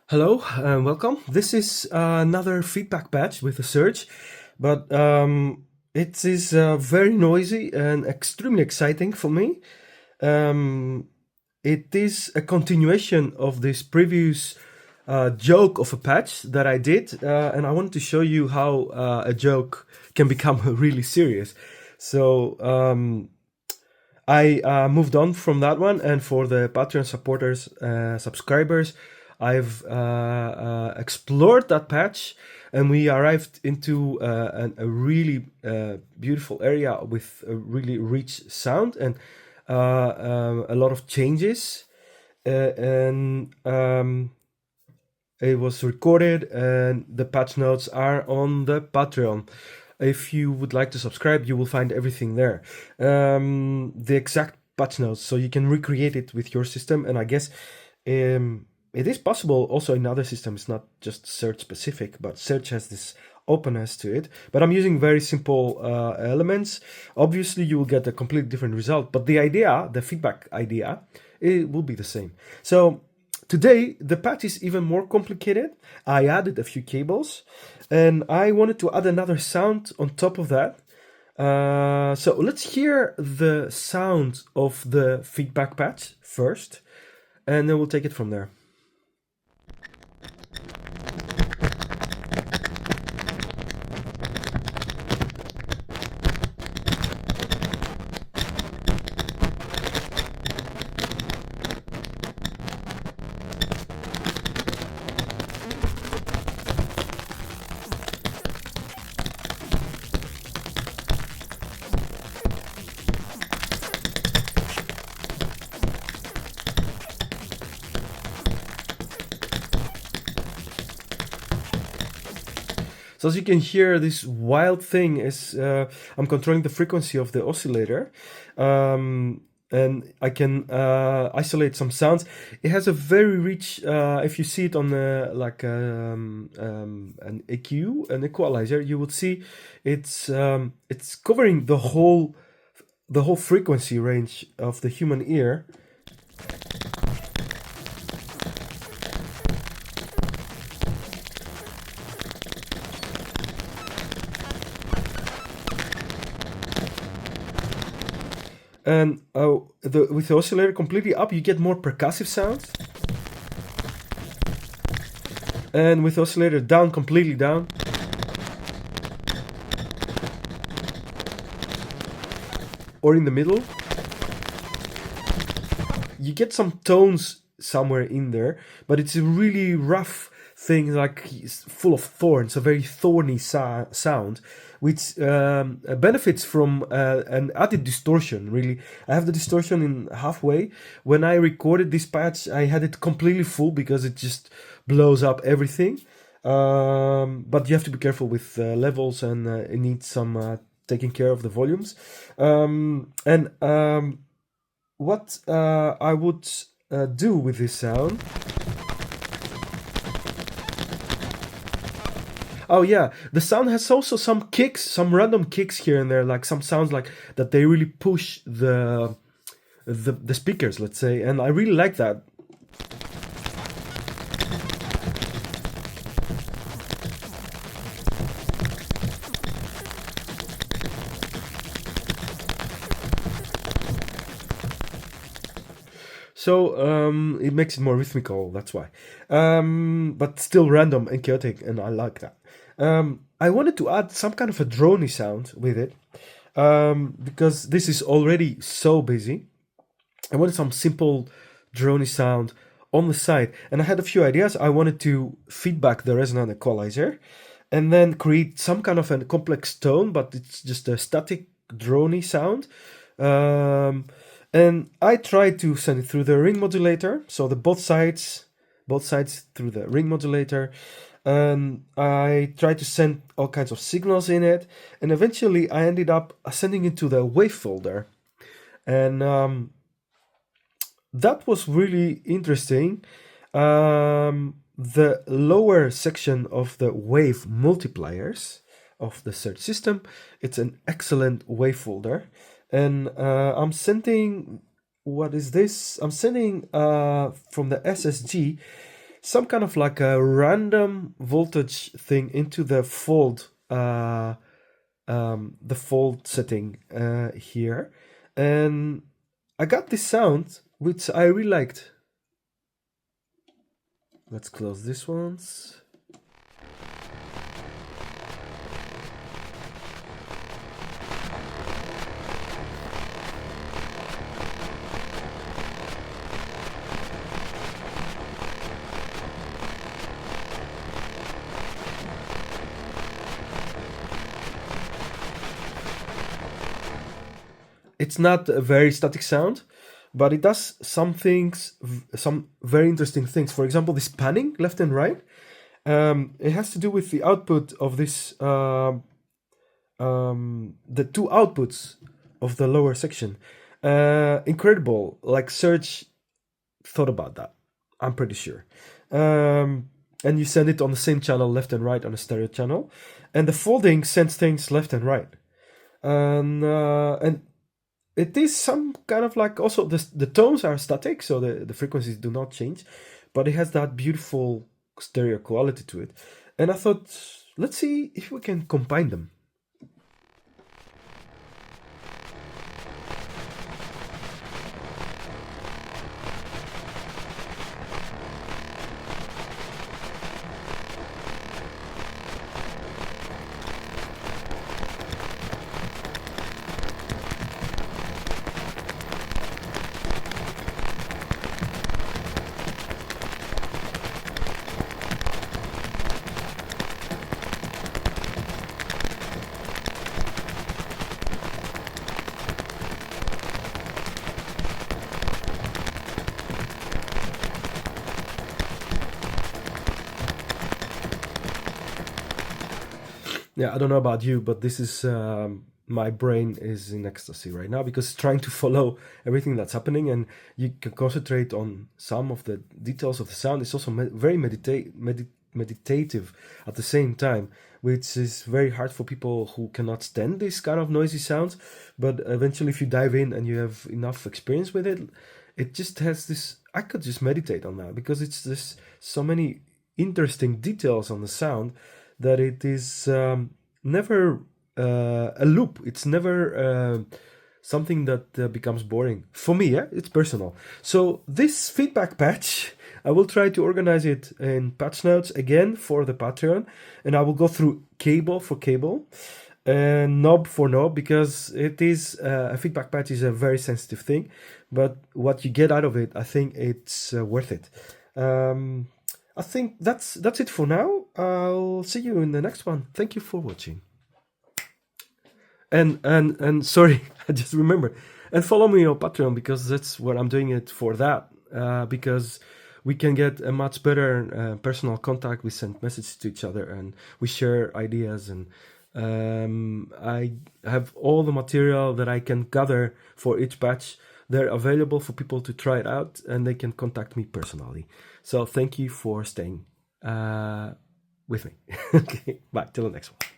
Hello and welcome. This is another feedback batch with the Serge, but it is very noisy and extremely exciting for me. Um, it is a continuation of this previous joke of a patch that I did, and I wanted to show you how a joke can become really serious. So I moved on from that one, and for the Patreon supporters, subscribers, I've explored that patch, and we arrived into a really beautiful area with a really rich sound and a lot of changes. And It was recorded, and the patch notes are on the Patreon. If you would like to subscribe, you will find everything there. The exact patch notes, so you can recreate it with your system. And I guess it is possible also in other systems, not just Serge specific, but Serge has this openness to it. But I'm using very simple elements. Obviously, you will get a completely different result, but the idea, the feedback idea, it will be the same. So today, the patch is even more complicated. I added a few cables, and I wanted to add another sound on top of that. So let's hear the sound of the feedback patch first, and then we'll take it from there. So as you can hear, this wild thing is I'm controlling the frequency of the oscillator, and I can isolate some sounds. It has a very rich. If you see it on an EQ, an equalizer, you would see it's covering the whole frequency range of the human ear. And with the oscillator completely up, you get more percussive sounds. And with the oscillator down, completely down, or in the middle, you get some tones somewhere in there, but it's a really rough thing, like it's full of thorns, a very thorny sound, which benefits from an added distortion. Really, I have the distortion in halfway. When I recorded this patch, I had it completely full because it just blows up everything. But you have to be careful with levels, and it needs some taking care of the volumes. What I would do with this sound. Oh yeah, the sound has also some kicks, some random kicks here and there, like some sounds like that they really push the speakers, let's say, and I really like that. So it makes it more rhythmical, that's why. But still random and chaotic, and I like that. I wanted to add some kind of a droney sound with it, because this is already so busy. I wanted some simple droney sound on the side, and I had a few ideas. I wanted to feedback the resonant equalizer, and then create some kind of a complex tone, but it's just a static droney sound. And I tried to send it through the ring modulator, so the both sides through the ring modulator. And I tried to send all kinds of signals in it, and eventually I ended up sending it to the wave folder. And that was really interesting. The lower section of the wave multipliers of the Serge system, it's an excellent wave folder. And I'm sending, what is this? I'm sending from the SSG some kind of like a random voltage thing into the fold, the fold setting here, and I got this sound which I really liked. Let's close this ones. It's not a very static sound, but it does some things, some very interesting things. For example, this panning left and right. It has to do with the output of this, the two outputs of the lower section. Incredible. Like Serge thought about that. I'm pretty sure. And you send it on the same channel, left and right, on a stereo channel, and the folding sends things left and right. And it is some kind of like, also the tones are static, so the frequencies do not change, but it has that beautiful stereo quality to it. And I thought, let's see if we can combine them. Yeah, I don't know about you, but this is my brain is in ecstasy right now, because trying to follow everything that's happening, and you can concentrate on some of the details of the sound. It's also very meditative at the same time, which is very hard for people who cannot stand this kind of noisy sounds. But eventually, if you dive in and you have enough experience with it, it just has this. I could just meditate on that, because it's just so many interesting details on the sound that it is never a loop. It's never something that becomes boring. For me, yeah, it's personal. So this feedback patch, I will try to organize it in patch notes again for the Patreon, and I will go through cable for cable and knob for knob, because it is a feedback patch is a very sensitive thing, but what you get out of it, I think it's worth it. I think that's it for now. I'll see you in the next one. Thank you for watching. And sorry, I just remembered. And follow me on Patreon, because that's what I'm doing it for, that. Because we can get a much better personal contact. We send messages to each other and we share ideas. And I have all the material that I can gather for each patch. They're available for people to try it out, and they can contact me personally. So thank you for staying with me. Okay, bye. Till the next one.